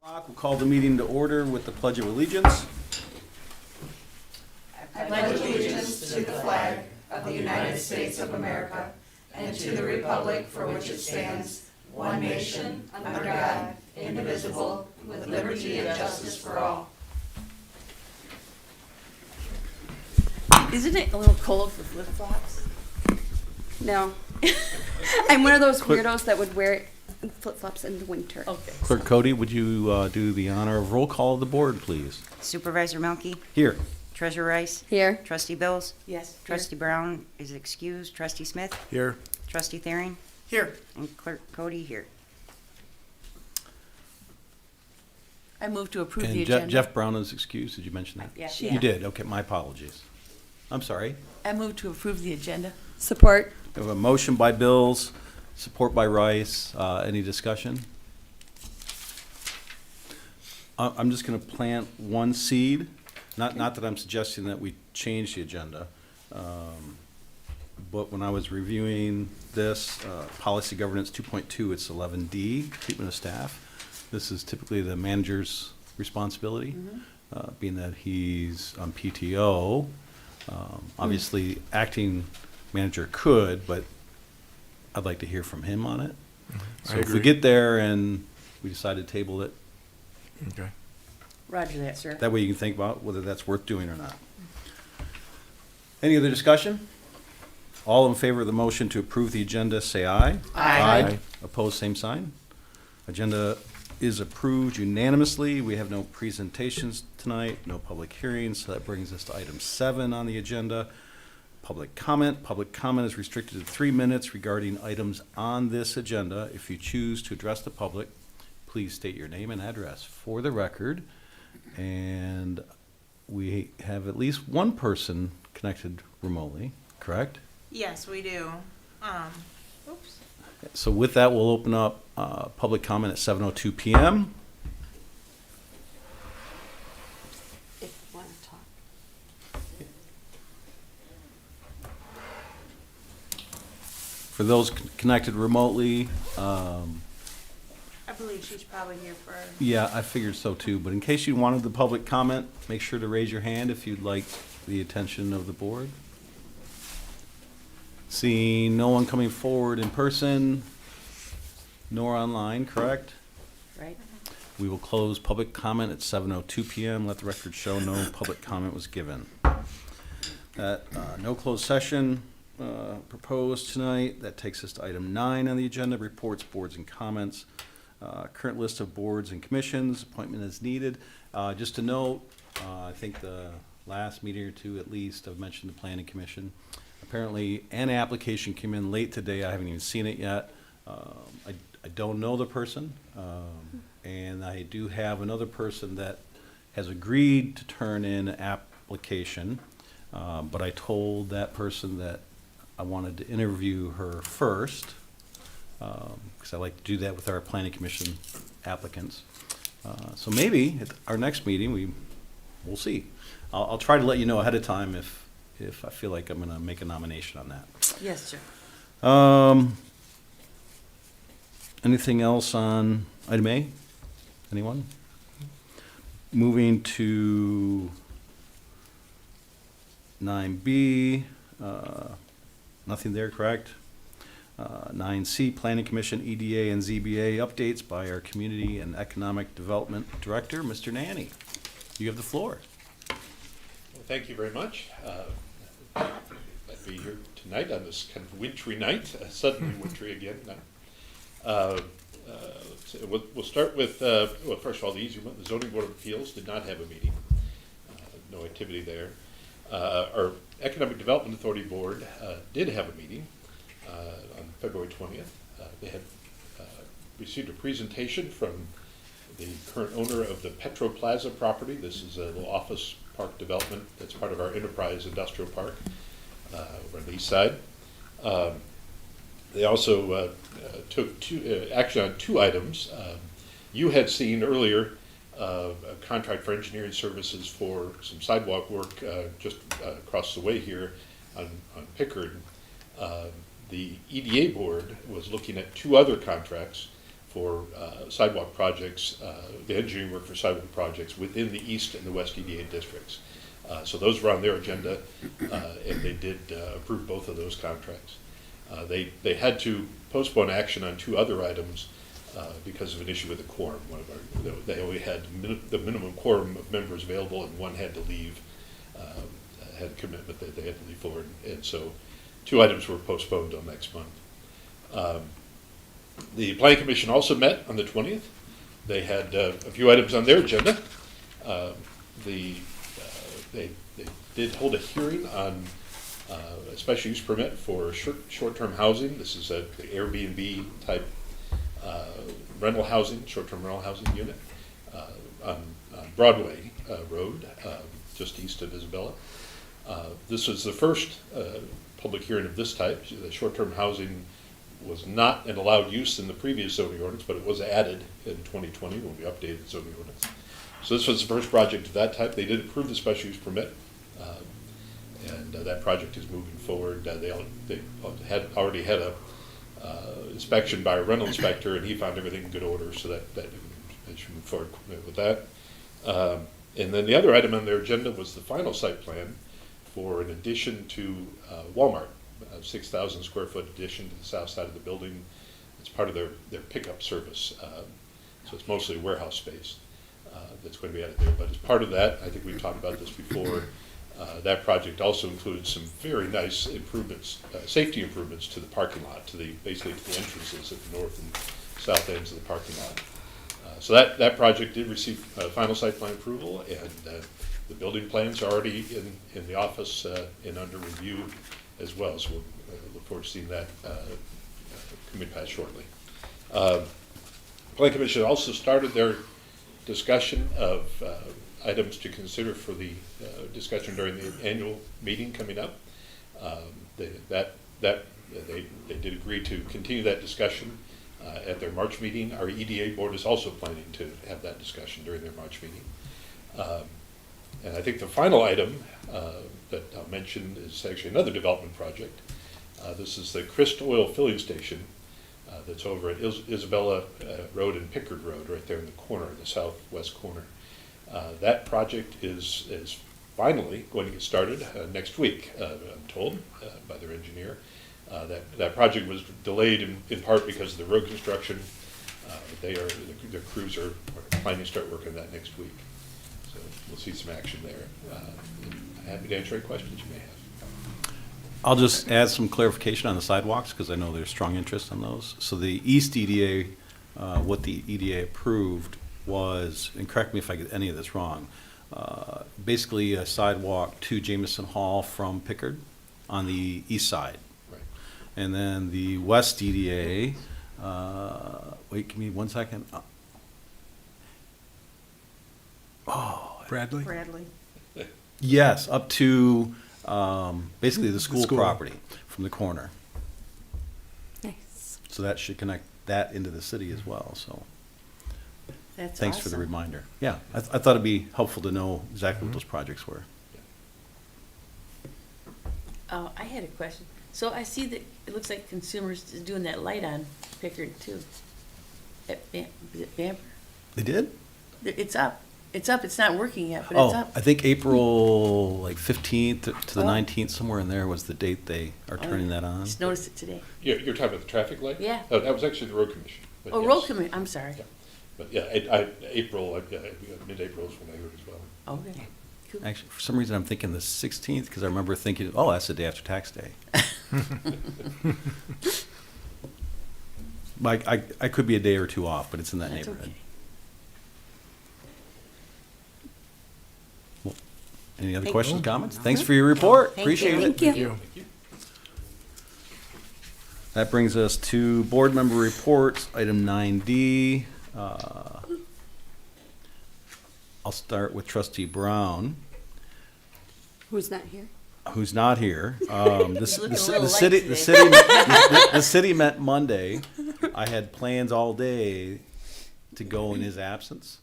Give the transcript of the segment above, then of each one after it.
We'll call the meeting to order with the Pledge of Allegiance. I pledge allegiance to the flag of the United States of America and to the republic for which it stands, one nation, under God, indivisible, with liberty and justice for all. Isn't it a little cold for flip-flops? No. I'm one of those weirdos that would wear flip-flops in the winter. Okay. Clerk Cody, would you do the honor of roll call of the board, please? Supervisor Melky, Here. Treasurer Rice, Here. Trustee Bills, Yes. Trustee Brown is excused, Trustee Smith, Here. Trustee Thering, Here. and Clerk Cody here. I move to approve the And agenda. Jeff Brown is excused. Did you mention that? Yeah. You did. Okay, my apologies. I'm sorry. I move to approve the agenda. Support. We have a motion by Bills, support by Rice. Any discussion? I'm just going to plant one seed. Not that I'm suggesting that we change the agenda. But when I was reviewing this, Policy Governance 2.2, it's 11D, treatment of staff. This is typically the manager's responsibility, being that he's on PTO. Obviously, acting manager could, but I'd like to hear from him on it. So if we get there and we decide to table it, Okay. Roger that, sir. that way you can think about whether that's worth doing or not. Any other discussion? All in favor of the motion to approve the agenda, say aye. Aye. Opposed, same sign. Agenda is approved unanimously. We have no presentations tonight, no public hearings, so that brings us to item 7 on the agenda. Public comment. Public comment is restricted to 3 minutes regarding items on this agenda. If you choose to address the public, please state your name and address for the record. And we have at least one person connected remotely, correct? Yes, we do. Oops. So with that, we'll open up public comment at 7:02 PM. If you want to talk. For those connected remotely, I believe she's probably here for. yeah, I figured so too, but in case you wanted the public comment, make sure to raise your hand if you'd like the attention of the board. Seeing no one coming forward in person, nor online, correct? Right? We will close public comment at 7:02 PM. Let the record show no public comment was given. No closed session proposed tonight. That takes us to item 9 on the agenda, reports, boards, and comments. Current list of boards and commissions, appointment as needed. Just to note, I think the last meeting or two at least, I've mentioned the planning commission. Apparently, an application came in late today. I haven't even seen it yet. I don't know the person, and I do have another person that has agreed to turn in an application, but I told that person that I wanted to interview her first, because I like to do that with our planning commission applicants. So maybe at our next meeting, we'll see. I'll try to let you know ahead of time if I feel like I'm going to make a nomination on that. Yes, sir. Anything else on item A? Anyone? Moving to 9B, nothing there, correct? 9C, Planning Commission, EDA, and ZBA updates by our Community and Economic Development Director, Mr. Nanny. You have the floor. Well, thank you very much. Glad to be here tonight on this kind of wintry night, suddenly wintry again. We'll start with, well, first of all, the easy one. The Zoning Board of Appeals did not have a meeting. No activity there. Our Economic Development Authority Board did have a meeting on February 20th. They had received a presentation from the current owner of the Petro Plaza property. This is a little office park development that's part of our Enterprise Industrial Park over on the east side. They also took action on 2 items. You had seen earlier a contract for engineering services for some sidewalk work just across the way here on Pickard. The EDA board was looking at 2 other contracts for sidewalk projects, the engineering work for sidewalk projects within the east and the west EDA districts. So those were on their agenda, and they did approve both of those contracts. They had to postpone action on two other items because of an issue with the quorum. They only had the minimum quorum of members available, and one had to leave, had a commitment that they had to leave for, and so two items were postponed till next month. The Planning Commission also met on the 20th. They had a few items on their agenda. They did hold a hearing on a special use permit for short-term housing. This is a Airbnb type rental housing, short-term rental housing unit on Broadway Road, just east of Isabella. This was the first public hearing of this type. The short-term housing was not an allowed use in the previous zoning ordinance, but it was added in 2020 when we updated the zoning ordinance. So this was the first project of that type. They did approve the special use permit, and that project is moving forward. They had already had a inspection by a rental inspector, and he found everything in good order, so that should move forward with that. And then the other item on their agenda was the final site plan for an addition to Walmart, a 6,000 square foot addition to the south side of the building. It's part of their pickup service, so it's mostly warehouse space that's going to be added there. But as part of that, I think we've talked about this before, that project also includes some very nice improvements, safety improvements to the parking lot, basically to the entrances at the north and south ends of the parking lot. So that project did receive final site plan approval, and the building plans are already in the office and under review as well. So we'll look forward to seeing that coming past shortly. Planning Commission also started their discussion of items to consider for the discussion during the annual meeting coming up. They did agree to continue that discussion at their March meeting. Our EDA board is also planning to have that discussion during their March meeting. And I think the final item that I'll mention is actually another development project. This is the Christ Oil filling station that's over at Isabella Road and Pickard Road, right there in the corner, the southwest corner. That project is finally going to get started next week, I'm told, by their engineer. That project was delayed in part because of the road construction. The crews are planning to start working on that next week. So we'll see some action there. I'm happy to answer any questions you may have. I'll just add some clarification on the sidewalks, because I know there's strong interest on those. So the East EDA, what the EDA approved was, and correct me if I get any of this wrong, basically a sidewalk to Jameson Hall from Pickard on the east side. Right. And then the West EDA, wait, give me 1 second. Bradley? Bradley. Yes, up to basically the school school. property from the corner. Nice. So that should connect that into the city as well, so That's thanks for the awesome. reminder. Yeah, I thought it'd be helpful to know exactly what those projects were. Oh, I had a question. So I see that it looks like Consumers is doing that light on Pickard too. At is it Bamber? They did? It's up. It's up. It's not working yet, but it's Oh, up. I think April like 15th to the Oh. 19th, somewhere in there was the date they are Oh, turning that on. Just noticed it today. You're talking about the traffic light? Yeah. Oh, that was actually the road commission. But Oh, yes. road committee, I'm sorry. Yeah. But yeah, April, mid-April is when I heard as well. Okay. Cool. Actually, for some reason, I'm thinking the 16th, because I remember thinking, oh, that's the day after tax day. I could be a day or two off, but it's in that That's neighborhood. okay. Well, any other Thank questions, you. comments? Thanks for your report. Thank Appreciate you. it. Thank you. Thank you. That brings us to board member reports, item 9D. I'll start with trustee Brown, Who's not here? who's not here. He's looking a little light The city met Monday. I had plans all day to go in his absence,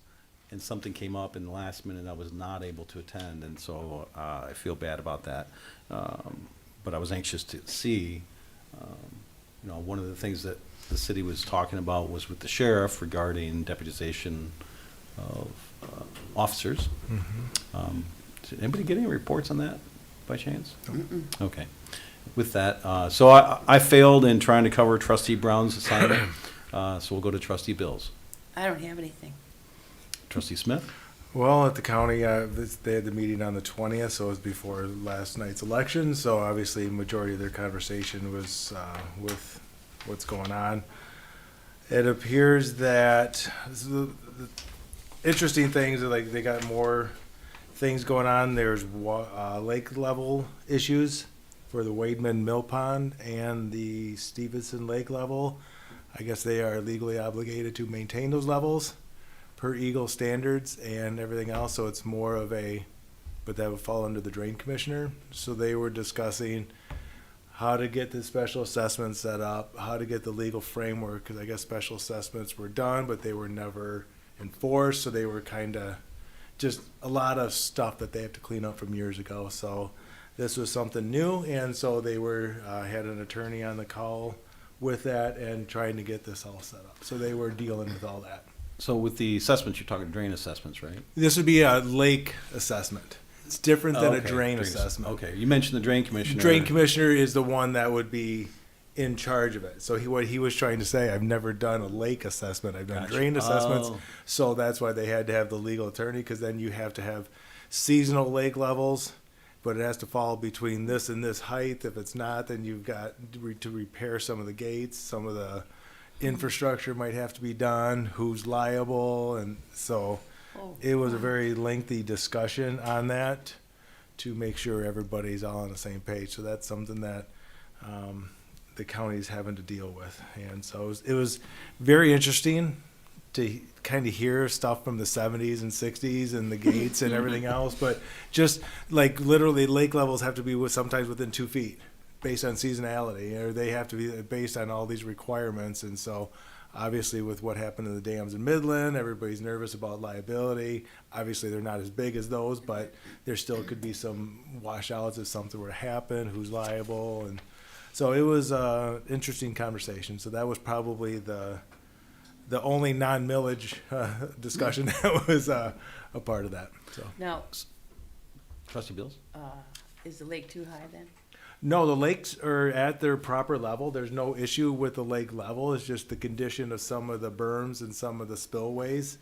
and something came up in the last minute. I was not able to attend, and so I feel bad about that. But I was anxious to see one of the things that the city was talking about was with the sheriff regarding deputization of officers. Did anybody get any reports on that by chance? Okay. With that, so I failed in trying to cover Trustee Brown's assignment, so we'll go to Trustee Bills. I don't have anything. Trustee Smith? Well, at the county, they had the meeting on the 20th, so it was before last night's election. So obviously, majority of their conversation was with what's going on. It appears that the interesting things are like they got more things going on. There's lake level issues for the Wademan Mill Pond and the Stevenson Lake level. I guess they are legally obligated to maintain those levels per Eagle standards and everything else, so it's more of but that would fall under the drain commissioner. So they were discussing how to get the special assessment set up, how to get the legal framework, because I guess special assessments were done, but they were never enforced, so they were kind of just a lot of stuff that they have to clean up from years ago. So this was something new, and so they were had an attorney on the call with that and trying to get this all set up. So they were dealing with all that. So with the assessments, you're talking drain assessments, right? This would be a lake assessment. It's different than a Okay, drain assessment. Okay, you mentioned the drain commissioner. Drain commissioner is the one that would be in charge of it. So what he was trying to say, I've never done a lake assessment. I've done Gotcha. drain assessments. Oh. So that's why they had to have the legal attorney, because then you have to have seasonal lake levels, but it has to fall between this and this height. If it's not, then you've got to repair some of the gates, some of the infrastructure might have to be done, who's liable, and so it was a very lengthy discussion on that to make sure everybody's all on the same page. So that's something that the county's having to deal with, and so it was very interesting to kind of hear stuff from the 70s and 60s and the gates and everything else, but just like literally lake levels have to be sometimes within 2 feet based on seasonality, or they have to be based on all these requirements. And so obviously with what happened to the dams in Midland, everybody's nervous about liability. Obviously they're not as big as those, but there still could be some washouts if something were to happen, who's liable. And so it was an interesting conversation. So that was probably the only non-millage discussion that was a part of that. So Now, Trustee Bills? is the lake too high then? no, the lakes are at their proper level. There's no issue with the lake level. It's just the condition of some of the berms and some of the spillways.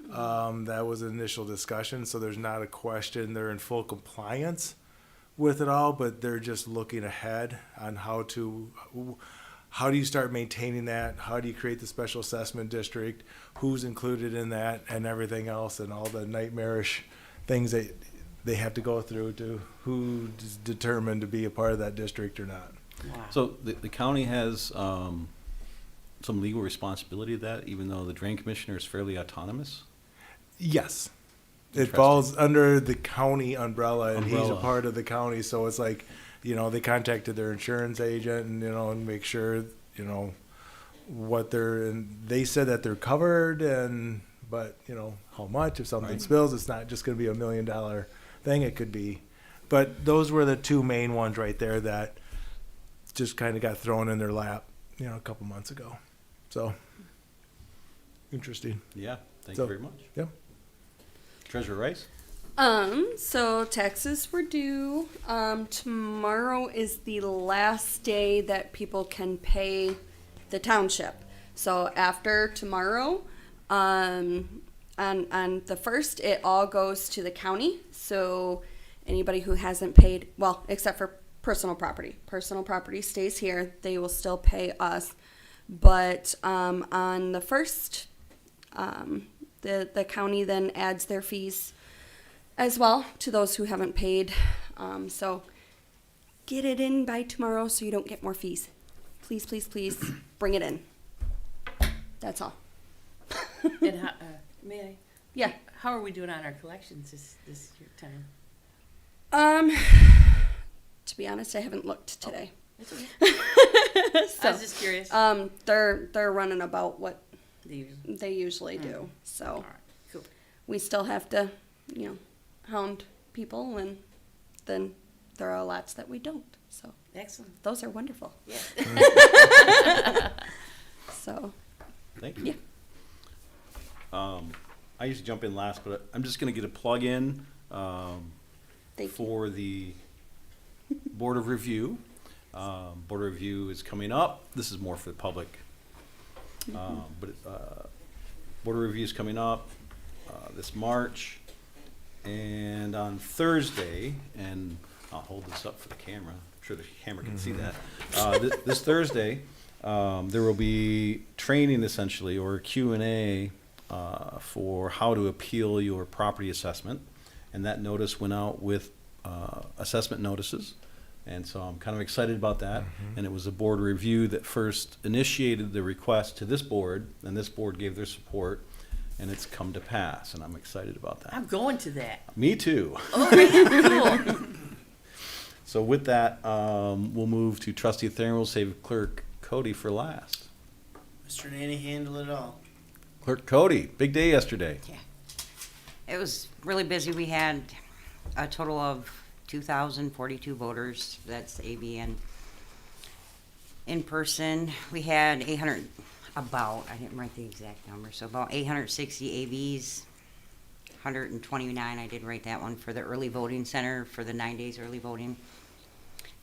That was an initial discussion, so there's not a question. They're in full compliance with it all, but they're just looking ahead on how do you start maintaining that? How do you create the special assessment district? Who's included in that and everything else, and all the nightmarish things that they have to go through to who's determined to be a part of that district or not. Wow. So the county has some legal responsibility of that, even though the drain commissioner is fairly autonomous? Yes. It Interesting. falls under the county umbrella, and he's a Umbrella. part of the county, so it's like, they contacted their insurance agent and make sure, what and they said that they're covered, but how much, if something Right. spills, it's not just gonna be $1 million thing, it could be. But those were the two main ones right there that just kind of got thrown in their lap, a couple months ago. So, interesting. Yeah, thank So- you very much. Yeah. Treasurer Rice? So taxes were due. Tomorrow is the last day that people can pay the township. So after tomorrow, on the 1st, it all goes to the county. So anybody who hasn't paid, well, except for personal property stays here. They will still pay us. But on the 1st, the county then adds their fees as well to those who haven't paid. So get it in by tomorrow so you don't get more fees. Please, please, please bring it in. That's all. And how, may I? Yeah. How are we doing on our collections this year time? To be honest, I haven't looked today. That's okay. I So, was just curious. they're running about what The- they usually do. So All right, cool. we still have to, hound people, and then there are lots that we don't. So Excellent. those are wonderful. Yeah. I usually jump in last, but I'm just gonna get a plug in, Thank you. for the Board of Review. Board of Review is coming up. This is more for the public. Board of Review is coming up, this March. And on Thursday, and I'll hold this up for the camera. I'm sure the camera can see that. This Thursday, there will be training essentially, or a Q&A, for how to appeal your property assessment. And that notice went out with assessment notices. And so I'm kind of excited about that. And it was a board review that first initiated the request to this board, and this board gave their support, and it's come to pass, and I'm excited about that. I'm going to that. Me too. Oh, man, cool. So with that, we'll move to trustee Therian. We'll save clerk Cody for last. Mr. Nanny handled it all. Clerk Cody, big day yesterday. It was really busy. We had a total of 2,042 voters. That's ABN. In person, we had 800, I didn't write the exact number, so about 860 AVs, 129, I did write that one, for the early voting center for the 9 days early voting,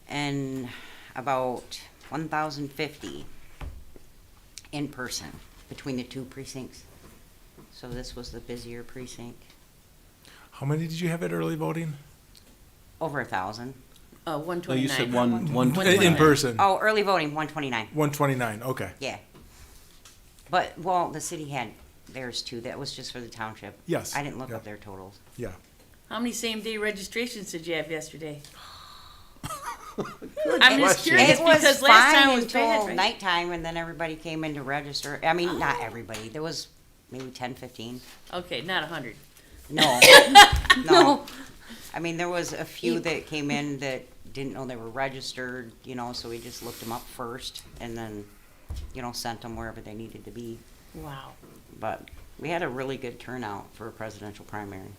and about 1,050 in person between the two precincts. So this was the busier precinct. How many did you have at early voting? Over 1,000. No, 129. you said one. In 129. person? Oh, early voting, 129. 129, okay. Yeah. But, well, the city had theirs too. That was just for the township. Yes. I didn't look Yep. up their totals. Yeah. How many same-day registrations did you have yesterday? I'm just curious It was because last time fine was bad, until right? nighttime, and then everybody came in to register. I mean, not everybody. There was maybe 10, 15. Okay, not 100. No. No. I mean, there was a few that came in that didn't know they were registered, so we just looked them up first and then, sent them wherever they needed to be. Wow. But we had a really good turnout for a presidential primary.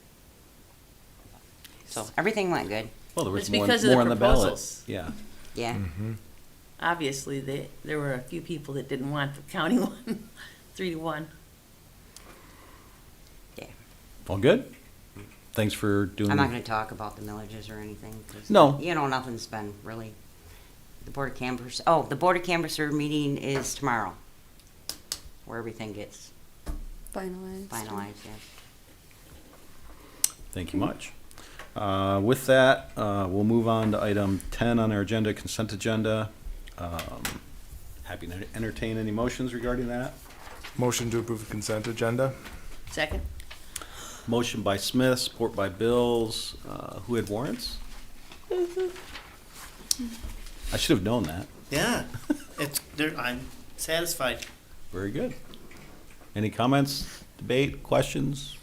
So everything went good. Well, there was It's more, because of the more on the ballot. proposals. Yeah. Yeah. Obviously, there were a few people that didn't want the county one, 3-1. Yeah. All good? Thanks for doing. I'm not going to talk about the millages or anything. 'Cause, No. nothing's been really. The Board of Canvasser meeting is tomorrow, where everything gets Finalized. finalized. Yeah. Thank you much. With that, we'll move on to item 10 on our agenda, consent agenda. Happy to entertain any motions regarding that. Motion to approve the consent agenda? Second? Motion by Smith, support by Bills. Who had warrants? I should have known that. Yeah, I'm satisfied. Very good. Any comments, debate, questions?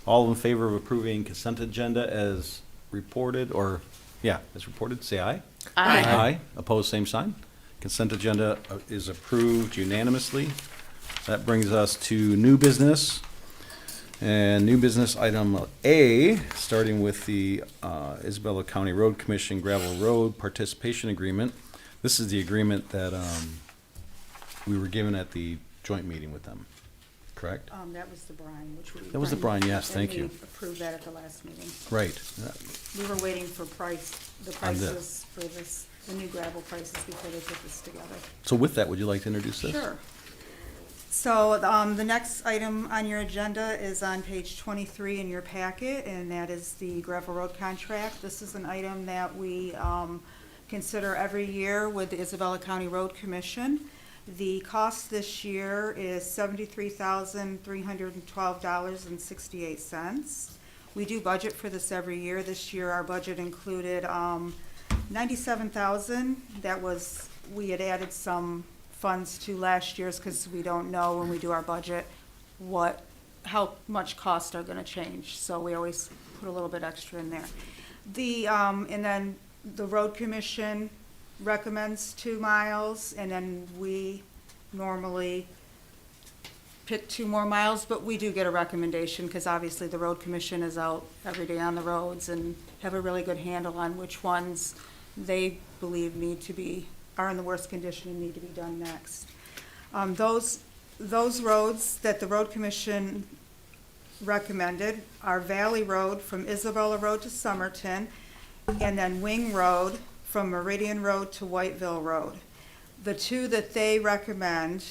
All in favor of approving consent agenda as reported, as reported, say aye. Aye. Aye. Opposed, same sign. Consent agenda is approved unanimously. That brings us to new business. And new business item A, starting with the Isabella County Road Commission Gravel Road Participation Agreement. This is the agreement that we were given at the joint meeting with them, correct? That was the brine, which we. That was the brine, yes, thank you. And we approved that at the last meeting. Right. We were waiting for the On this. prices for this, the new gravel prices before they put this together. So with that, would you like to introduce this? Sure. So, the next item on your agenda is on page 23 in your packet, and that is the gravel road contract. This is an item that we, consider every year with the Isabella County Road Commission. The cost this year is $73,312.68. We do budget for this every year. This year, our budget included, $97,000. We had added some funds to last year's because we don't know when we do our budget how much costs are gonna change, so we always put a little bit extra in there. And then the road commission recommends 2 miles, and then we normally pick 2 more miles, but we do get a recommendation, because obviously the road commission is out every day on the roads and have a really good handle on which ones they believe are in the worst condition and need to be done next. Those roads that the road commission recommended are Valley Road from Isabella Road to Somerton, and then Wing Road from Meridian Road to Whiteville Road. The two that they recommend,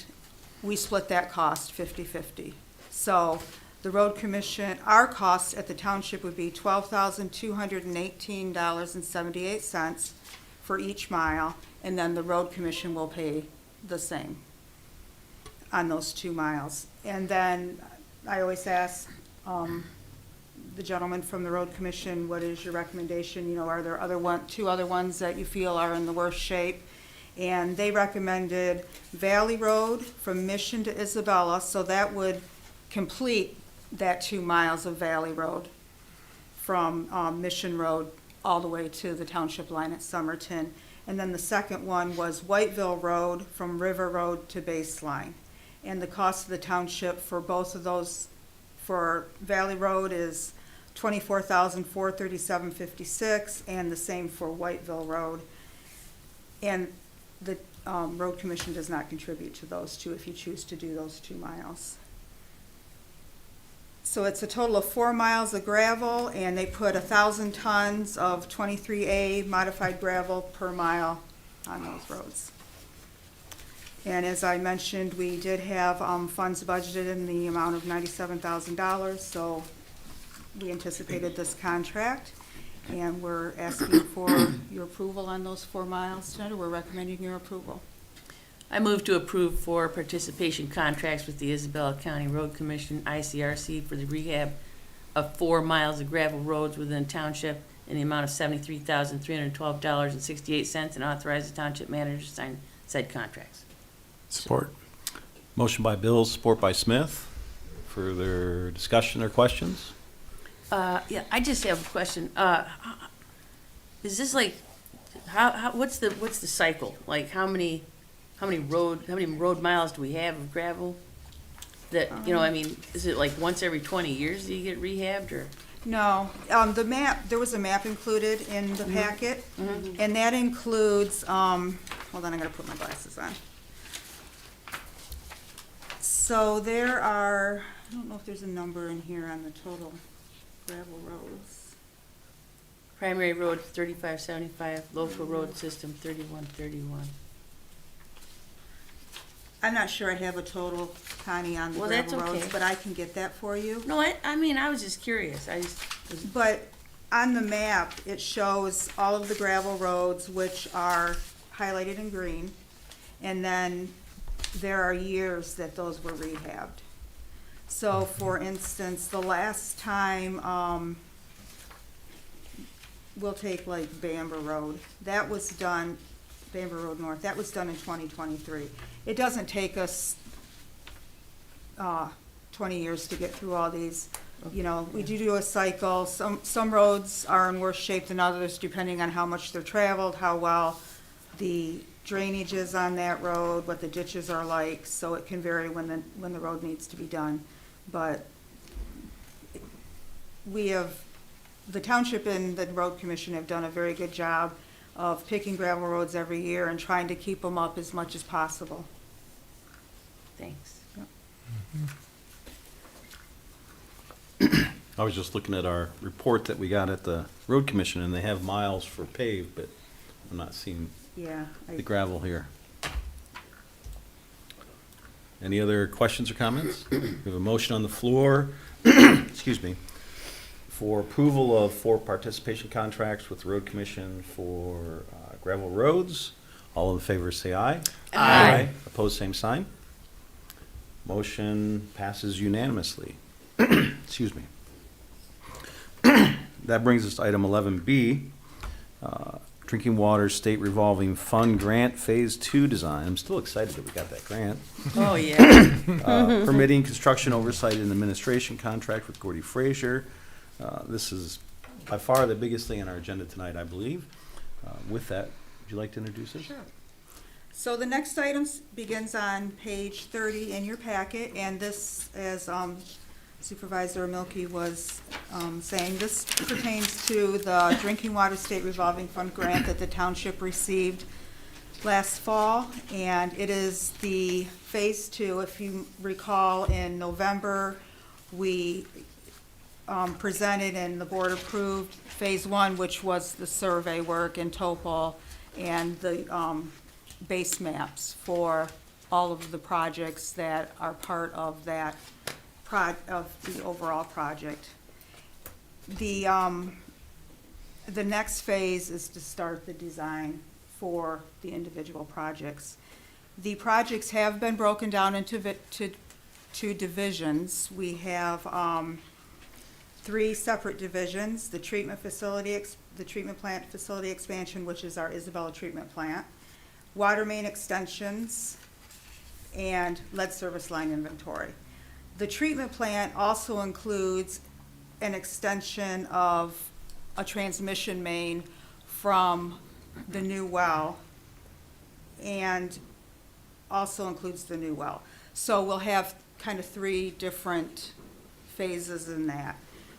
we split that cost 50-50. So the road commission, our cost at the township would be $12,218.78 for each mile, and then the road commission will pay the same on those 2 miles. And then I always ask the gentleman from the road commission, what is your recommendation? You know, are there two other ones that you feel are in the worst shape? And they recommended Valley Road from Mission to Isabella, so that would complete that 2 miles of Valley Road from Mission Road all the way to the township line at Somerton. And then the second one was Whiteville Road from River Road to Baseline. And the cost of the township for both of those, for Valley Road is $24,437.56, and the same for Whiteville Road. And the road commission does not contribute to those two if you choose to do those 2 miles. So it's a total of 4 miles of gravel, and they put 1,000 tons of 23A modified gravel per mile on those roads. And as I mentioned, we did have funds budgeted in the amount of $97,000, so we anticipated this contract, and we're asking for your approval on those 4 miles tonight, or we're recommending your approval. I move to approve 4 participation contracts with the Isabella County Road Commission, ICRC, for the rehab of 4 miles of gravel roads within township in the amount of $73,312.68, and authorize the township manager to sign said contracts. Support. Motion by Bills, support by Smith. Further discussion or questions? Yeah, I just have a question. Is this like, what's the cycle? Like, how many road miles do we have of gravel? That, you know, I mean, is it like once every 20 years that you get rehabbed, or? No, the map, there was a map included in the packet, and that includes, hold on, I gotta put my glasses on. So there are, I don't know if there's a number in here on the total gravel roads. Primary road 3575, local road system 3131. I'm not sure I have a total, Connie, on the Well, gravel that's roads, okay. but I can get that for you. No, I mean, I was just curious. But on the map, it shows all of the gravel roads, which are highlighted in green, and then there are years that those were rehabbed. So, for instance, the last time, we'll take like Bamber Road, that was done, Bamber Road North, that was done in 2023. It doesn't take us 20 years to get through all these. You know, we do a cycle. Some roads are in worse shape than others, depending on how much they're traveled, how well the drainage is on that road, what the ditches are like, so it can vary when the road needs to be done. But the township and the road commission have done a very good job of picking gravel roads every year and trying to keep them up as much as possible. Thanks. I was just looking at our report that we got at the road commission, and they have miles for paved, but I'm not seeing Yeah. the gravel here. Any other questions or comments? We have a motion on the floor, excuse me, for approval of 4 participation contracts with the road commission for gravel roads. All in favor say aye. Aye. Opposed, same sign. Motion passes unanimously. Excuse me. That brings us to item 11B, Drinking Water State Revolving Fund Grant Phase 2 Design. I'm still excited that we got that grant. Oh, yeah. Permitting construction oversight and administration contract with Gordy Frazier. This is by far the biggest thing on our agenda tonight, I believe. With that, would you like to introduce it? Sure. So the next item begins on page 30 in your packet, and this, as Supervisor Milky was saying, this pertains to the Drinking Water State Revolving Fund grant that the township received last fall, and it is the phase 2. If you recall, in November, we presented and the board approved phase one, which was the survey work and topo and the base maps for all of the projects that are part of that of the overall project. The next phase is to start the design for the individual projects. The projects have been broken down into two divisions. We have 3 separate divisions: the treatment facility, the treatment plant facility expansion, which is our Isabella treatment plant, water main extensions, and lead service line inventory. The treatment plant also includes an extension of a transmission main from the new well, and also includes the new well. So we'll have kind of 3 different phases in that.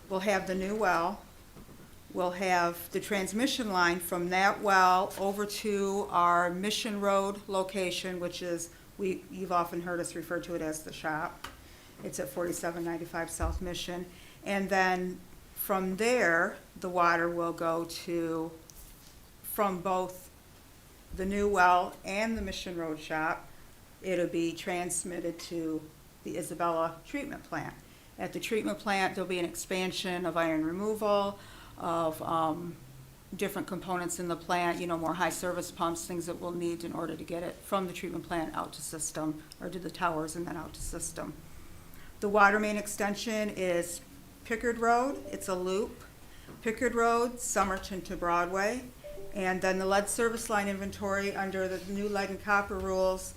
We'll have the new well, we'll have the transmission line from that well over to our Mission Road location, which is, you've often heard us refer to it as the shop. It's at 4795 South Mission. And then from there, the water will go to, from both the new well and the Mission Road shop, it'll be transmitted to the Isabella treatment plant. At the treatment plant, there'll be an expansion of iron removal, of different components in the plant, more high service pumps, things that we'll need in order to get it from the treatment plant out to system, or to the towers and then out to system. The water main extension is Pickard Road. It's a loop. Pickard Road, Somerton to Broadway. And then the lead service line inventory under the new lead and copper rules,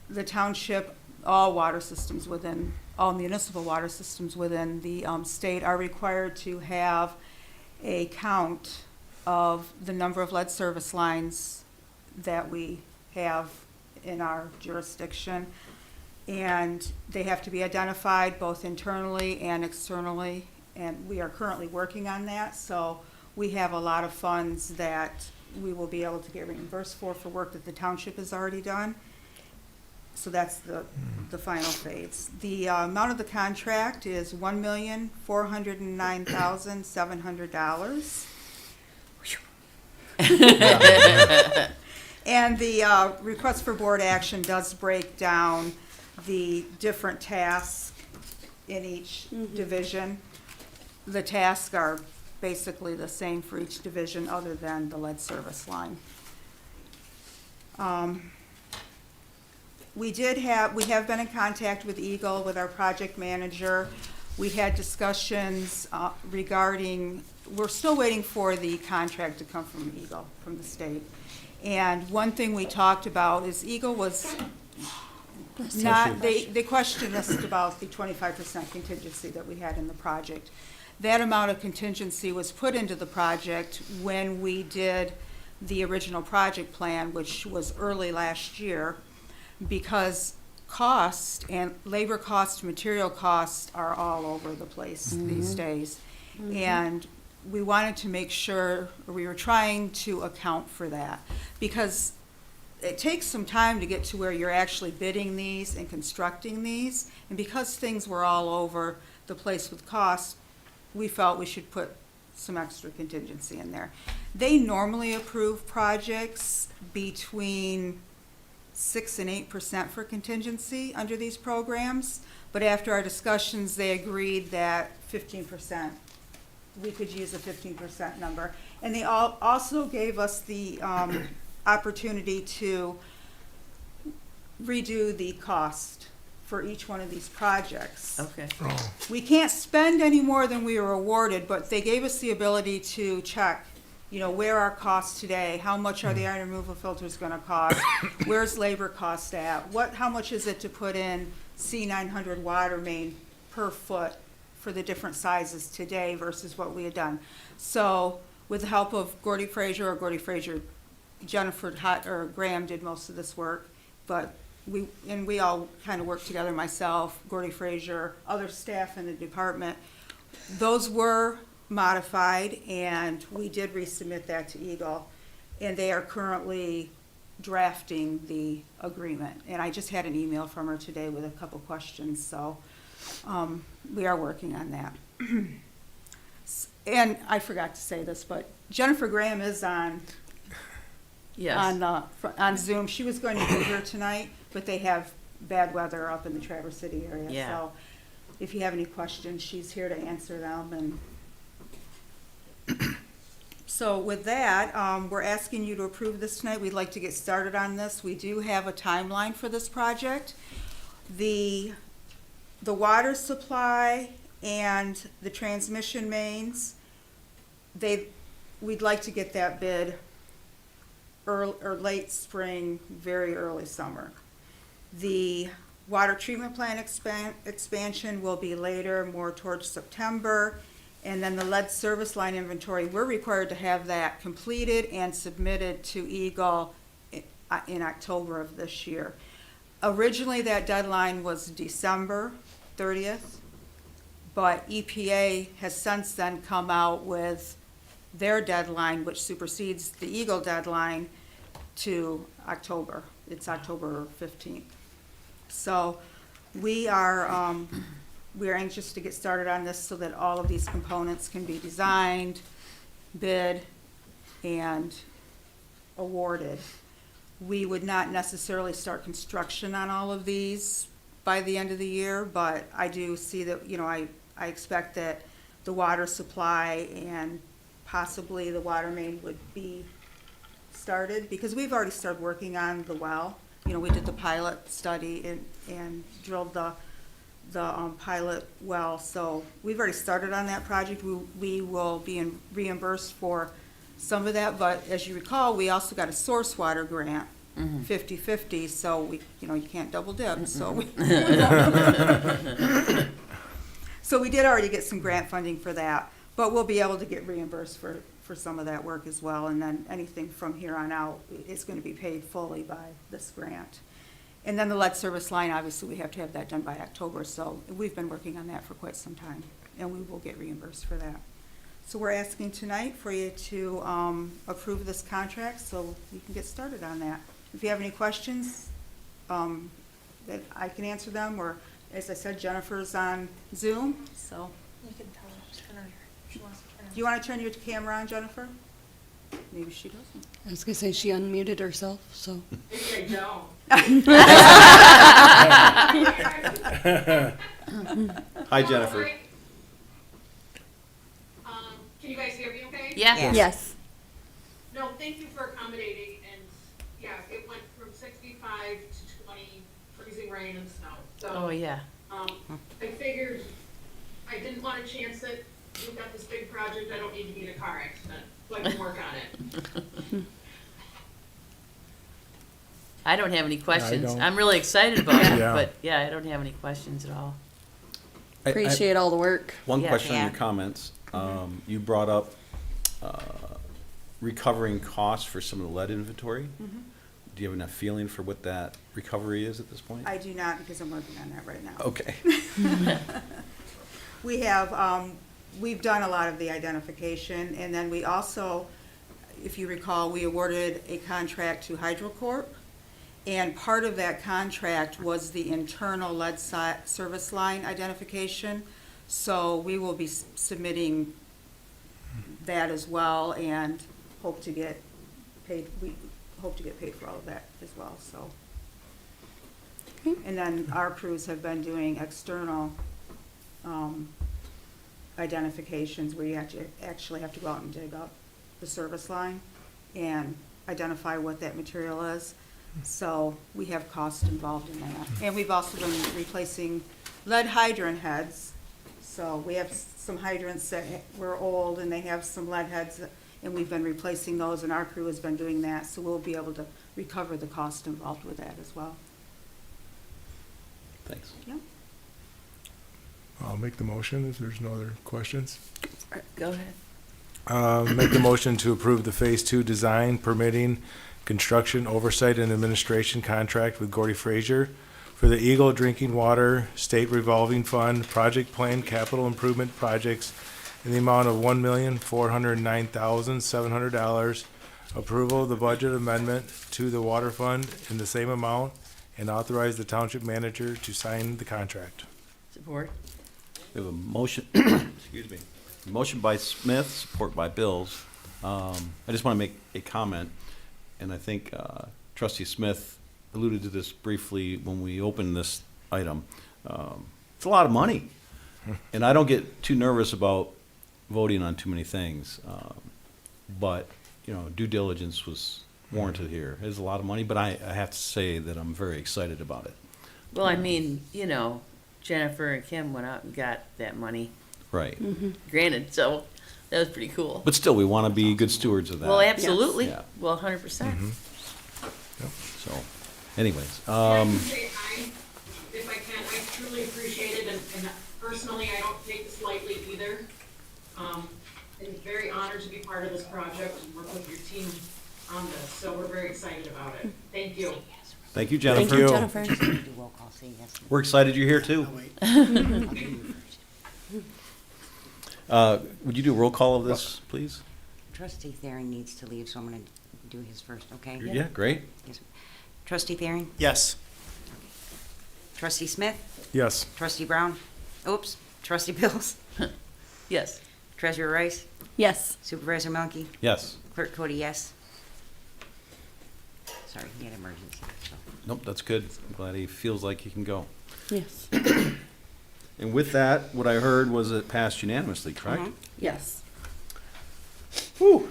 the township, all water systems within, all municipal water systems within the state are required to have a count of the number of lead service lines that we have in our jurisdiction. And they have to be identified both internally and externally, and we are currently working on that. So we have a lot of funds that we will be able to get reimbursed for work that the township has already done. So that's the final phase. The amount of the contract is $1,409,700. And the request for board action does break down the different tasks in each division. The tasks are basically the same for each division other than the lead service line. We have been in contact with Eagle, with our project manager. We had discussions regarding, we're still waiting for the contract to come from Eagle, from the state. And one thing we talked about is Eagle was not, they questioned us about the 25% contingency that we had in the project. That amount of contingency was put into the project when we did the original project plan, which was early last year, because cost and labor cost, material costs are all over the place these days. And we wanted to make sure, or we were trying to account for that, because it takes some time to get to where you're actually bidding these and constructing these. And because things were all over the place with costs, we felt we should put some extra contingency in there. They normally approve projects between 6 and 8% for contingency under these programs, but after our discussions, they agreed that 15%, we could use a 15% number. And they also gave us the opportunity to redo the cost for each one of these projects. Okay. We can't spend any more than we were awarded, but they gave us the ability to check, where are costs today? How much are the iron removal filters gonna cost? Where's labor cost at? How much is it to put in C900 water main per foot for the different sizes today versus what we had done? So with the help of Gordy Frazier, Jennifer Graham did most of this work, but we all kind of worked together, myself, Gordy Frazier, other staff in the department. Those were modified, and we did resubmit that to Eagle, and they are currently drafting the agreement. And I just had an email from her today with a couple questions, so we are working on that. And I forgot to say this, but Jennifer Graham is on Yes. on Zoom. She was going to be here tonight, but they have bad weather up in the Traverse City area. Yeah. So if you have any questions, she's here to answer them. And so with that, we're asking you to approve this tonight. We'd like to get started on this. We do have a timeline for this project. The water supply and the transmission mains, we'd like to get that bid early, or late spring, very early summer. The water treatment plant expansion will be later, more towards September. And then the lead service line inventory, we're required to have that completed and submitted to Eagle in October of this year. Originally, that deadline was December 30th, but EPA has since then come out with their deadline, which supersedes the Eagle deadline, to October. It's October 15th. So we are anxious to get started on this so that all of these components can be designed, bid, and awarded. We would not necessarily start construction on all of these by the end of the year, but I do see that, I expect that the water supply and possibly the water main would be started, because we've already started working on the well. We did the pilot study and drilled the pilot well, so we've already started on that project. We will be reimbursed for some of that, but as you recall, we also got a source water grant, 50/50, so you can't double dip, so so we did already get some grant funding for that, but we'll be able to get reimbursed for some of that work as well, and then anything from here on out is going to be paid fully by this grant. And then the lead service line, obviously, we have to have that done by October, so we've been working on that for quite some time, and we will get reimbursed for that. So we're asking tonight for you to approve this contract so we can get started on that. If you have any questions, that I can answer them, or as I said, Jennifer's on Zoom, so. You can tell her to turn her, she wants to turn her. Do you want to turn your camera on, Jennifer? Maybe she doesn't. I was gonna say she unmuted herself, so. Maybe I don't. Hi, Jennifer. Can you guys hear me okay? Yeah. Yes. No, thank you for accommodating, and yeah, it went from 65 to 20, freezing rain and snow. Oh, So, yeah. I figured I didn't want to chance it. We've got this big project, I don't need to be in a car accident, so I can work on it. I don't have any questions. don't. I'm really excited about it, Yeah. but yeah, I don't have any questions at all. I- Appreciate all the work. One Yeah. question on Yeah. your comments. You brought up recovering costs for some of the lead inventory. Do you have enough feeling for what that recovery is at this point? I do not, because I'm working on that right now. Okay. We have, we've done a lot of the identification, and then we also, if you recall, we awarded a contract to HydroCorp, and part of that contract was the internal lead service line identification. So we will be submitting that as well, and hope to get paid, we hope to get paid for all of that as well, so. And then our crews have been doing external identifications where you actually have to go out and dig up the service line and identify what that material is. So we have cost involved in that. And we've also been replacing lead hydrant heads. So we have some hydrants that were old and they have some lead heads, and we've been replacing those, and our crew has been doing that. So we'll be able to recover the cost involved with that as well. Thanks. Yep. I'll make the motion if there's no other questions. Go ahead. Make the motion to approve the Phase 2 design, permitting, construction, oversight, and administration contract with Gordy Frazier for the Eagle Drinking Water State Revolving Fund Project Plan Capital Improvement Projects in the amount of $1,409,700. Approval of the budget amendment to the water fund in the same amount, and authorize the township manager to sign the contract. Support. We have a motion, excuse me, Motion by Smith, support by Bills. I just want to make a comment, and I think Trustee Smith alluded to this briefly when we opened this item. It's a lot of money, and I don't get too nervous about voting on too many things. But, you know, due diligence was warranted here. It's a lot of money, but I have to say that I'm very excited about it. Well, I mean, you know, Jennifer and Kim went out and got that money, Right. granted, so that was pretty cool. But still, we want to be good stewards of that. Well, absolutely. Yeah. Well, 100%. So, anyways, Can I just say hi, if I can, I truly appreciate it, and personally, I don't take this lightly either. I'm very honored to be part of this project and work with your team on this, so we're very excited about it. Thank you. thank you, Jennifer. Thank you. Jennifer. Do roll call, say yes. We're excited you're here, too. I'll wait. Would you do a roll call of this, please? Trustee Thering needs to leave, so I'm gonna do his first, okay? Yeah, great. Yes. Trustee Thering, Yes. Trustee Smith, Yes. Trustee Brown, oops, Trustee Bills, Yes. Treasurer Rice, Yes. Supervisor Melky, Yes. Clerk Cody, yes. Sorry, he had emergency, so. Nope, that's good. I'm glad he feels like he can go. Yes. And with that, what I heard was it passed unanimously, correct? Mhm. Yes. Whew.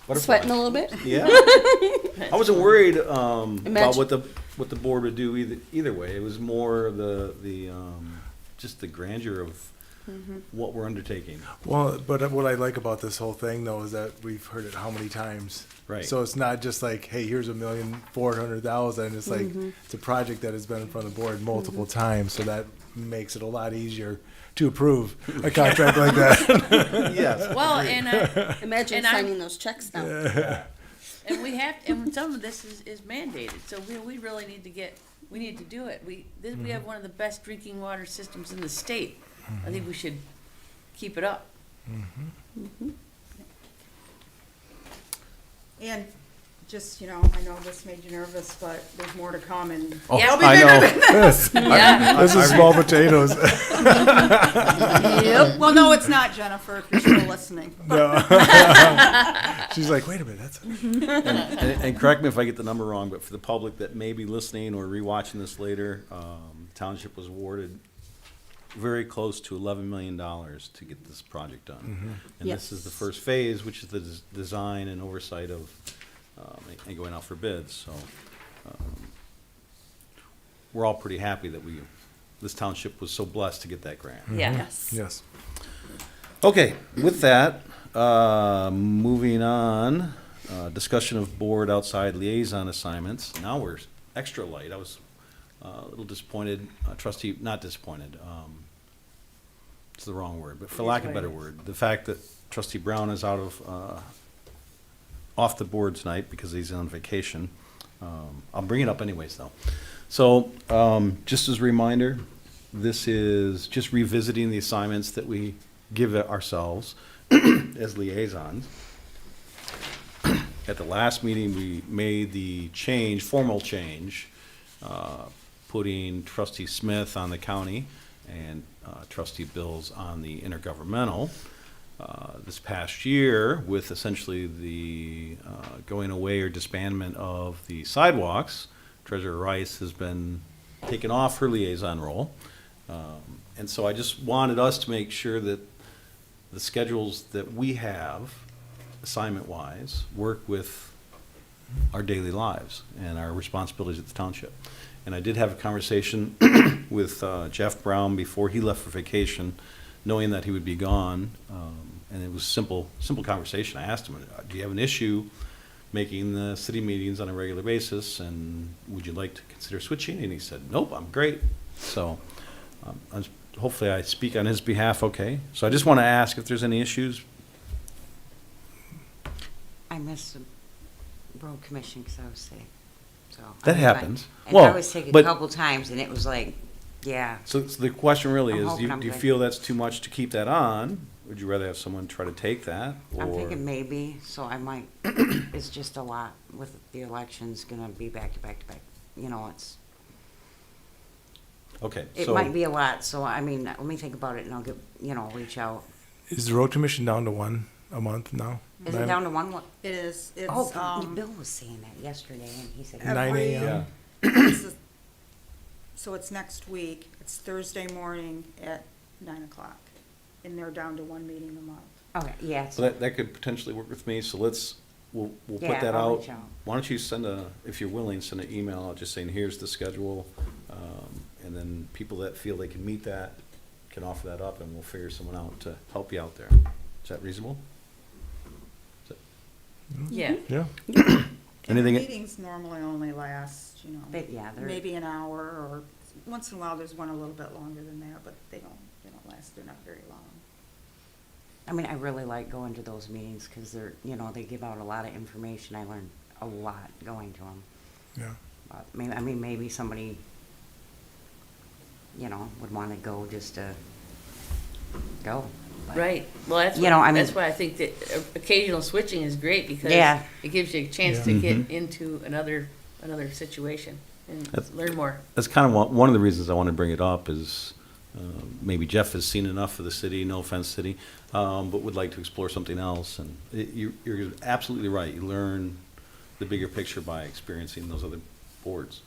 Butterflies. Sweating a little bit? Yeah. I wasn't worried about Imagine- what the board would do either way. It was more the just the grandeur of what we're undertaking. Well, but what I like about this whole thing though is that we've heard it how many times. Right. So it's not just like, hey, here's $1,400,000. It's like, it's a project that has been in front of the board multiple times, so that makes it a lot easier to approve a contract like that. Yes. Well, and Imagine And I'm- signing those checks now. and we have, and some of this is mandated, so we really need to we need to do it. We have one of the best drinking water systems in the state. I think we should keep it up. And just, you know, I know this made you nervous, but there's more to come and Oh, Yeah, I know. Yeah. This is small potatoes. Well, no, it's not, Jennifer, if you're still listening. No. She's like, wait a minute, that's. And correct me if I get the number wrong, but for the public that may be listening or rewatching this later, Township was awarded very close to $11 million to get this project done. And this is the Yes. first phase, which is the design and oversight of, and going out for bids, so. We're all pretty happy that this township was so blessed to get that grant. Yeah. Yes. Yes. Okay, with that, moving on, discussion of board outside liaison assignments. Now we're extra light. I was a little disappointed, not disappointed, it's the wrong word, but for lack of a better word, the fact that Trustee Brown is off the board tonight because he's on vacation. I'll bring it up anyways, though. So, just as a reminder, this is just revisiting the assignments that we give ourselves as liaisons. At the last meeting, we made the formal change, putting Trustee Smith on the county and Trustee Bills on the intergovernmental. This past year, with essentially the going away or disbandment of the sidewalks, Treasurer Rice has been taken off her liaison role. And so I just wanted us to make sure that the schedules that we have, assignment-wise, work with our daily lives and our responsibilities at the township. And I did have a conversation with Jeff Brown before he left for vacation, knowing that he would be gone. And it was simple conversation. I asked him, do you have an issue making the city meetings on a regular basis, and would you like to consider switching? And he said, nope, I'm great. So hopefully I speak on his behalf okay. So I just want to ask if there's any issues. I missed the road commission because I was sick, so. That I mean, happens. And Well, I was sick a but- couple times, and it was like, yeah, So the question really I'm is, hoping do I'm you good. feel that's too much to keep that on? Would you rather have someone try to take that? I'm or- thinking maybe, so I might, it's just a lot with the elections gonna be back to back to back. You know, Okay, it so, might be a lot, so I mean, let me think about it and I'll reach out. Is the road commission down to one a month now? Is it down to one? It is, it's, Oh, Bill was saying that yesterday, and he said. 9 a.m.? so it's next week, it's Thursday morning at 9 o'clock, and they're down to one meeting a month. Okay, yeah. So that could potentially work with me, so we'll put Yeah, that I'll out. reach out. Why don't you send if you're willing, send an email out just saying, here's the schedule, and then people that feel they can meet that can offer that up, and we'll figure someone out to help you out there. Is that reasonable? Yeah. Yeah. And Anything- the meetings normally only last, But yeah, they're. maybe an hour, or once in a while, there's one a little bit longer than that, but they don't last, they're not very long. I mean, I really like going to those meetings because they're, they give out a lot of information. I learned a lot going to them. Yeah. Maybe somebody, would want to go just to go. But- Right, well, that's You know, I mean- that's why I think that occasional switching is great, because Yeah. it gives you a chance Yeah. to get Mhm. into another situation and That's- learn more. That's kind of one of the reasons I want to bring it up is, maybe Jeff has seen enough of the city, no offense, city, but would like to explore something else, and you're absolutely right, you learn the bigger picture by experiencing those other boards.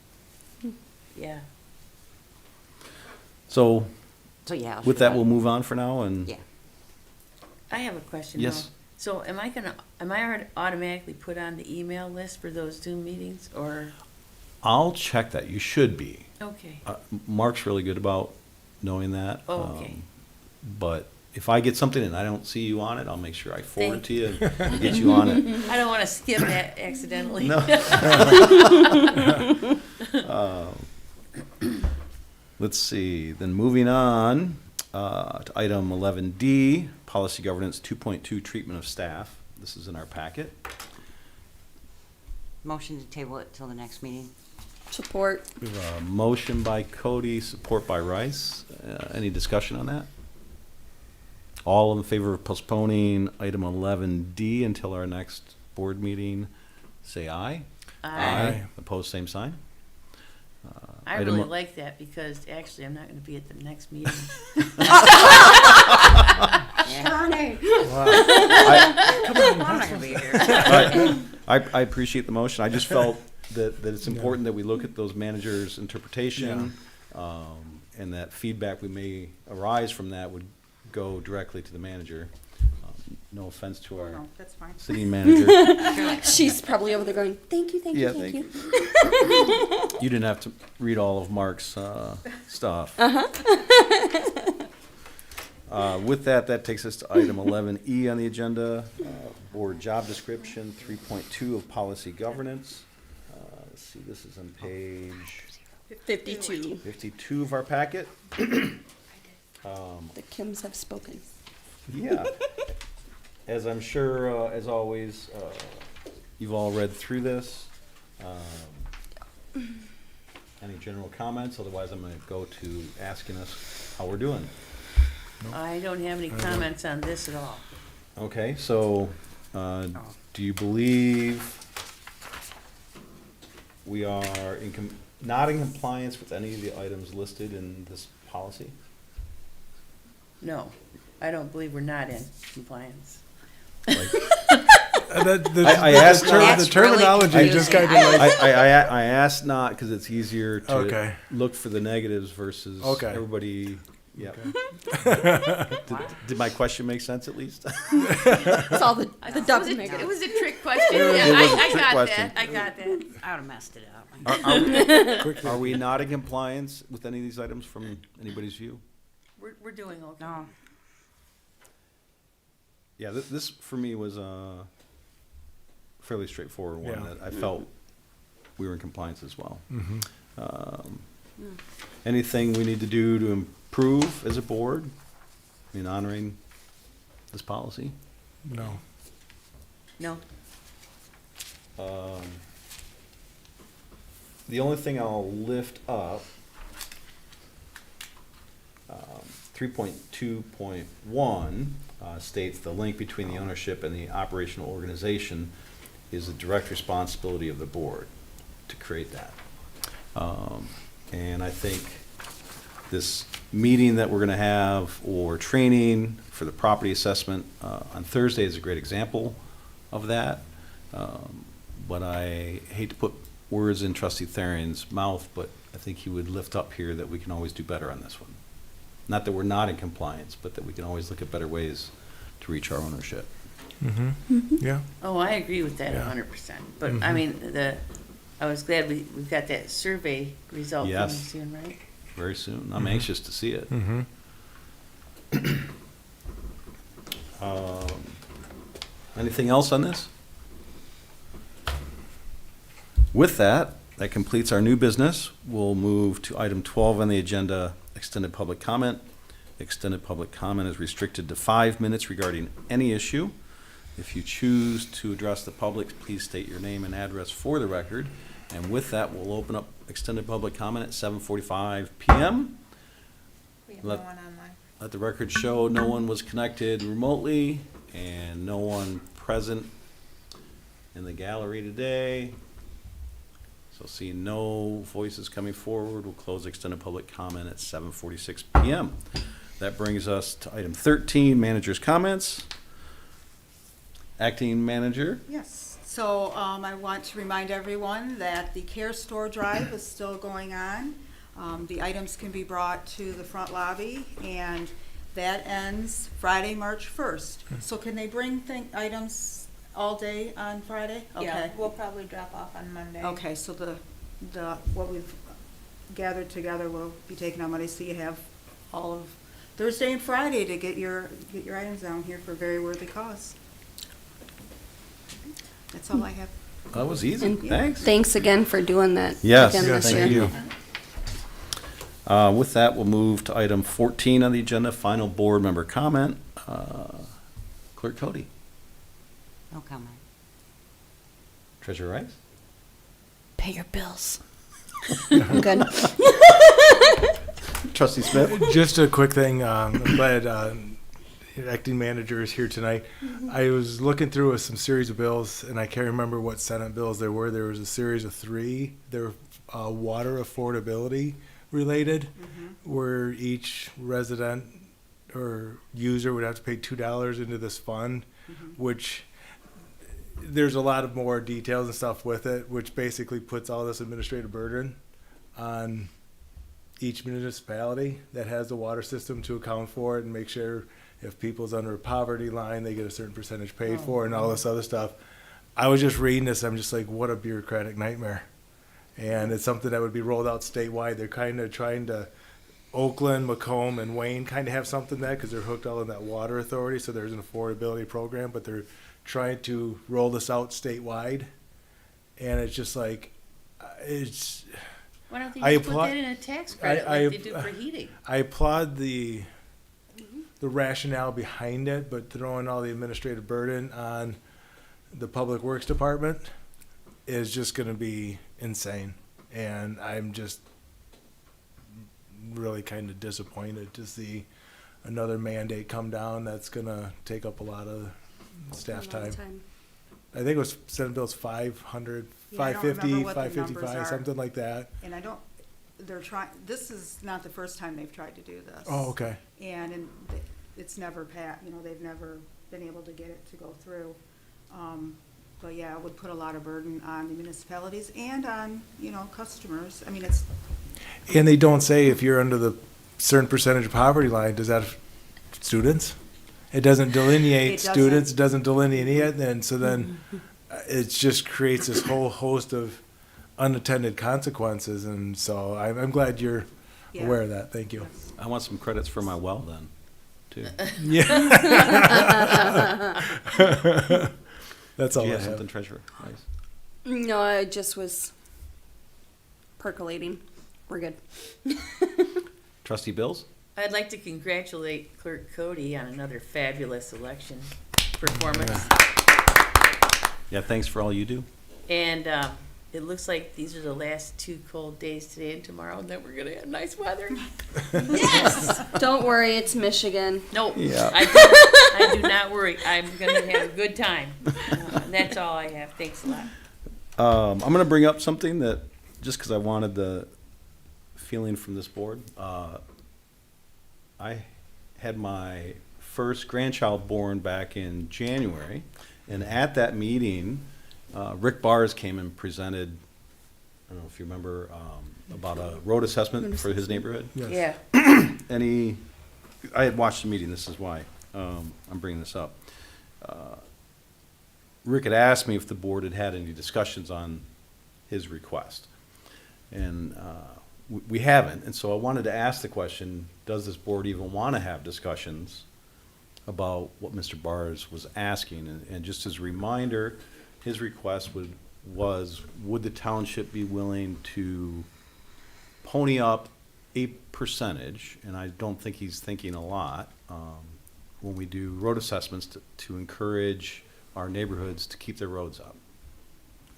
Yeah, So, So, yeah. I'll with shoot that, out- we'll move on for now, and Yeah. I have a question. Yes. though. So am I automatically put on the email list for those Zoom meetings, or, I'll check that, you should be. okay, Mark's really good about knowing that. Oh, okay. But if I get something and I don't see you on it, I'll make sure I forward it to you and get you on it. I don't wanna skip that accidentally. No. Let's see, then moving on to item 11D, Policy Governance 2.2, Treatment of Staff. This is in our packet. Motion to table it till the next meeting. Support. We have a motion by Cody, support by Rice. Any discussion on that? All in favor of postponing item 11D until our next board meeting, say aye. I Opposed, same sign. I Item- really like that, because actually I'm not gonna be at the next meeting. I'm not gonna be here. I appreciate the motion. I just felt that it's important that we look at those managers' interpretation, and that feedback we may arise from that would go directly to the manager. No offense to our No, that's fine. city manager. She's probably over there going, thank you, thank you, Yeah, thank you. You didn't have to read all of Mark's stuff. With that takes us to item 11E on the agenda, board job description, 3.2 of policy governance. Let's see, this is on page 52. 52 of our packet. The Kims have spoken. Yeah. As I'm sure, as always, you've all read through this. Any general comments? Otherwise, I'm going to go to asking us how we're doing. I don't have any comments on this at all. Okay, so do you believe we are not in compliance with any of the items listed in this policy? No, I don't believe we're not in compliance. Like, I asked the That's terminology really just kind of confusing. like, I asked not because it's easier to Okay. look for the negatives versus Okay. everybody. Yeah. okay. Did my question make sense at least? It's all the dub It maker. was a trick question. It Yeah, was a I trick got question. that. I got that. I would have messed it up. Are we not in compliance with any of these items from anybody's view? We're doing okay. No. Yeah, this for me was a fairly straightforward one Yeah. that I felt we were in compliance as well. Mhm. Anything we need to do to improve as a board in honoring this policy? No. No. The only thing I'll lift up, 3.2.1 states the link between the ownership and the operational organization is the direct responsibility of the board to create that. And I think this meeting that we're gonna have or training for the property assessment on Thursday is a great example of that. But I hate to put words in Trustee Therion's mouth, but I think he would lift up here that we can always do better on this one. Not that we're not in compliance, but that we can always look at better ways to reach our ownership. Yeah. Oh, I agree with that Yeah. 100%. But I mean, I was glad we got that survey result coming Yes. soon, right? Very soon. I'm anxious to see it. Anything else on this? With that, that completes our new business. We'll move to item 12 on the agenda, extended public comment. Extended public comment is restricted to 5 minutes regarding any issue. If you choose to address the public, please state your name and address for the record. And with that, we'll open up extended public comment at 7:45 PM. We have Let- no one online. Let the record show no one was connected remotely and no one present in the gallery today. So seeing no voices coming forward, we'll close extended public comment at 7:46 PM. That brings us to item 13, manager's comments. Acting manager, Yes, so I want to remind everyone that the Care Store Drive is still going on. The items can be brought to the front lobby, and that ends Friday, March 1st. So can they bring items all day on Friday? Yeah, Okay. we'll probably drop off on Monday. Okay, so what we've gathered together will be taken on Monday, so you have all of Thursday and Friday to get your items down here for a very worthy cause. That's all I have. that was easy, And thanks. Thanks again for doing that. Yes, again this thank year. you. With that, we'll move to item 14 on the agenda, final board member comment. Clerk Cody, No comment. Treasurer Rice? Pay your bills. I'm good. Trustee Smith? Just a quick thing, I'm glad acting manager is here tonight. I was looking through some series of bills, and I can't remember what Senate bills there were. There was a series of 3. They were water affordability related, where each resident or user would have to pay $2 into this fund, which there's a lot of more details and stuff with it, which basically puts all this administrative burden on each municipality that has the water system to account for it and make sure if people's under a poverty line, they get a certain percentage paid for and all this other stuff. I was just reading this, I'm just like, what a bureaucratic nightmare. And it's something that would be rolled out statewide. They're kind of trying to, Oakland, Macomb, and Wayne kind of have something that because they're hooked all in that water authority, so there's an affordability program, but they're trying to roll this out statewide. And it's just like, it's, Why don't they I just put apply- that in a tax credit I- like they do for heating? I applaud the rationale behind it, but throwing all the administrative burden on the Public Works Department is just gonna be insane. And I'm just really kind of disappointed to see another mandate come down that's gonna take up a lot of staff A lot of time. I think it was Senate Bill's 500, Yeah, I don't 550, remember what the numbers 555, are. something like that. And they're trying, this is not the first time they've tried to do this. Oh, okay. And it's never they've never been able to get it to go through. But yeah, it would put a lot of burden on the municipalities and on, customers. I mean, it's, And they don't say if you're under the certain percentage of poverty line, does that have students? It doesn't delineate It doesn't. students, it doesn't delineate it, and so then it just creates this whole host of unintended consequences, and so I'm glad you're Yeah. aware of that, thank you. I want some credits for my well then, too. Yeah. That's all Do you I have have. something, Treasurer Rice? No, I just was percolating. We're good. Trustee Bills? I'd like to congratulate Clerk Cody on another fabulous election performance. Yeah, thanks for all you do. And it looks like these are the last 2 cold days today and tomorrow, and then we're gonna have nice weather. Don't worry, it's Michigan. No, Yeah. I do not worry. I'm gonna have a good time. And that's all I have. Thanks a lot. I'm going to bring up something that, just because I wanted the feeling from this board. I had my first grandchild born back in January, and at that meeting, Rick Bars came and presented, I don't know if you remember, about a road assessment for his neighborhood. Yes. Yeah, And I had watched the meeting, this is why I'm bringing this up. Rick had asked me if the board had had any discussions on his request. And we haven't, and so I wanted to ask the question, does this board even want to have discussions about what Mr. Bars was asking? And just as a reminder, his request was, would the township be willing to pony up a percentage, and I don't think he's thinking a lot, when we do road assessments to encourage our neighborhoods to keep their roads up.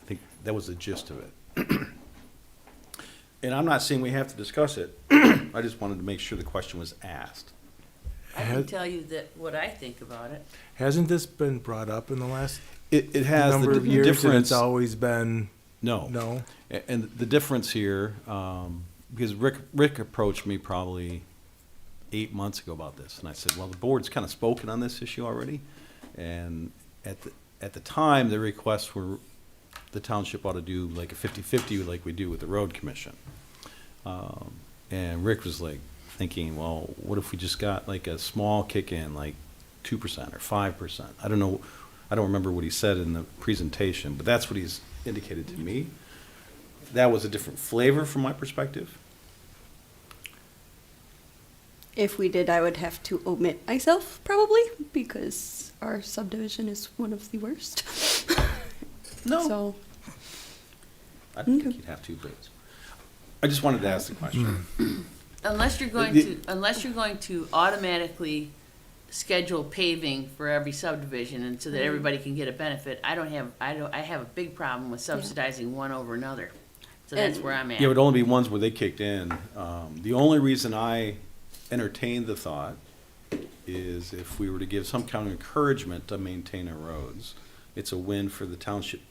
I think that was the gist of it. And I'm not saying we have to discuss it. I just wanted to make sure the question was asked. I can tell you that what I think about it. Hasn't this been brought up in the last It has number the of years, and difference. it's always been No. no? And the difference here, because Rick approached me probably 8 months ago about this, and I said, well, the board's kind of spoken on this issue already. And at the time, the requests were, the township ought to do like a 50-50 like we do with the road commission. And Rick was like thinking, well, what if we just got like a small kick in, like 2% or 5%? I don't know, I don't remember what he said in the presentation, but that's what he's indicated to me. That was a different flavor from my perspective. If we did, I would have to omit myself probably because our subdivision is one of the worst. No. So, I don't Okay. think you'd have to, but I just wanted to ask the question. Unless you're going to automatically schedule paving for every subdivision and so that everybody can get a benefit, I have a big problem with subsidizing one over another. So that's where I'm at. Yeah, it would only be ones where they kicked in. The only reason I entertained the thought is if we were to give some kind of encouragement to maintain our roads, it's a win for the township.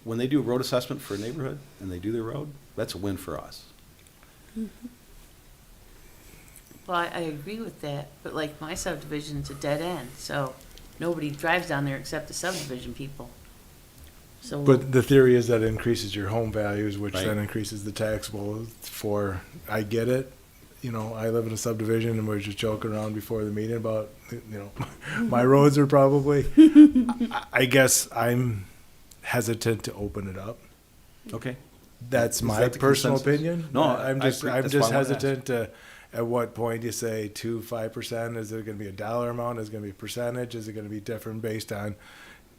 When they do a road assessment for a neighborhood and they do their road, that's a win for us. Well, I agree with that, but like my subdivision's a dead end, so nobody drives down there except the subdivision people. So. But the theory is that it increases your home values, which Right. then increases the taxable for, I get it. You know, I live in a subdivision and we're just joking around before the meeting about, my roads are probably, I guess I'm hesitant to open it up. Okay? That's Is my that the personal consensus? opinion. No, I'm I just, agree. I'm That's just why I wanted to ask. hesitant to, at what point do you say 5%? Is it gonna be a dollar amount? Is it gonna be a percentage? Is it gonna be different based on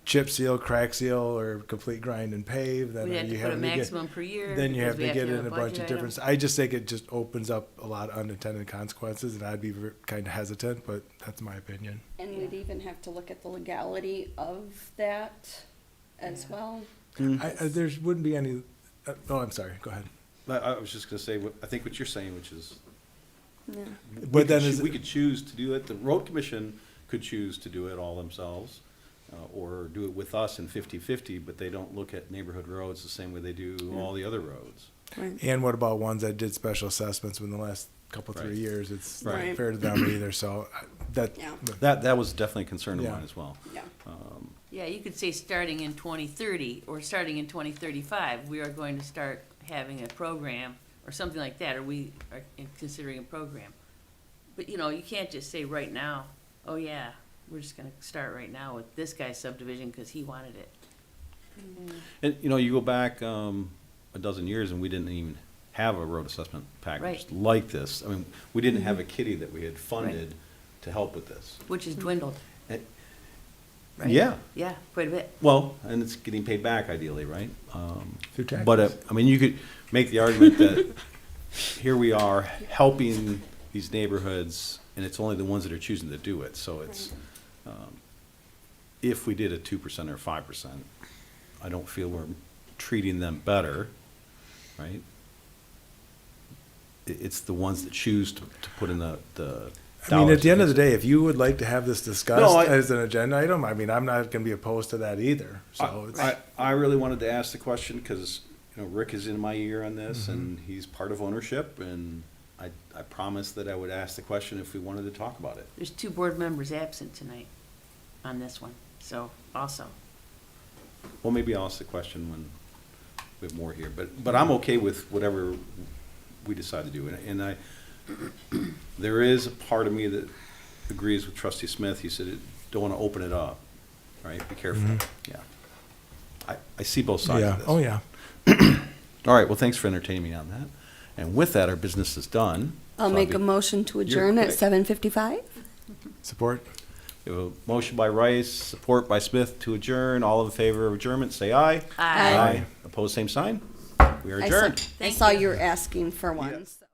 chip seal, crack seal, or complete grind and pave? Then We are have to you put a having to get- maximum per year. Then you because have we to get have in a bunch budget of item. different, I just think it just opens up a lot of unintended consequences, and I'd be kind of hesitant, but that's my opinion. and we'd even have to look at the legality of that as well. There wouldn't be any, oh, I'm sorry, go ahead. I was just gonna say, I think what you're saying, which is, Yeah. But then is we could choose to do it, the road commission could choose to do it all themselves, or do it with us in 50-50, but they don't look at neighborhood roads the same way they do all the other roads. Right. And what about ones that did special assessments in the last couple, 3 Right. years? It's Right. not fair to them either, so that, Yeah. That was definitely a concern of Yeah. mine as well. Yeah. Yeah, you could say starting in 2030 or starting in 2035, we are going to start having a program or something like that, or we are considering a program. But, you can't just say right now, oh yeah, we're just gonna start right now with this guy's subdivision because he wanted it. And, you go back a dozen years and we didn't even have a road assessment package Right. like this. I mean, we didn't have a kitty that we had funded to help with this. Which has dwindled, And- right? Yeah, Yeah, quite a bit. well, and it's getting paid back ideally, right? through taxes. But, I mean, you could make the argument that here we are helping these neighborhoods, and it's only the ones that are choosing to do it. So it's, if we did a 2% or 5%, I don't feel we're treating them better, right? It's the ones that choose to put in the I mean, at the end of dollars. the day, if you would like to have this discussed No, as an agenda item, I mean, I'm not gonna be opposed to that either, so it's. I really wanted to ask the question because, Rick is in my ear on this and he's part of ownership and I promised that I would ask the question if we wanted to talk about it. There's 2 board members absent tonight on this one, so also. Well, maybe I'll ask the question when we have more here, but I'm okay with whatever we decide to do. And I, there is a part of me that agrees with Trustee Smith. He said, don't want to open it up, right? Be careful. Yeah. I see both sides Yeah, of this. oh, yeah. All right, well, thanks for entertaining me on that. And with that, our business is done. I'll So make a be- motion to adjourn at quick. 7:55. Support? We have a motion by Rice, support by Smith to adjourn. All in favor of adjournment, say aye. Aye. Opposed, same sign. We are I saw- adjourned. I saw you were asking for one. so-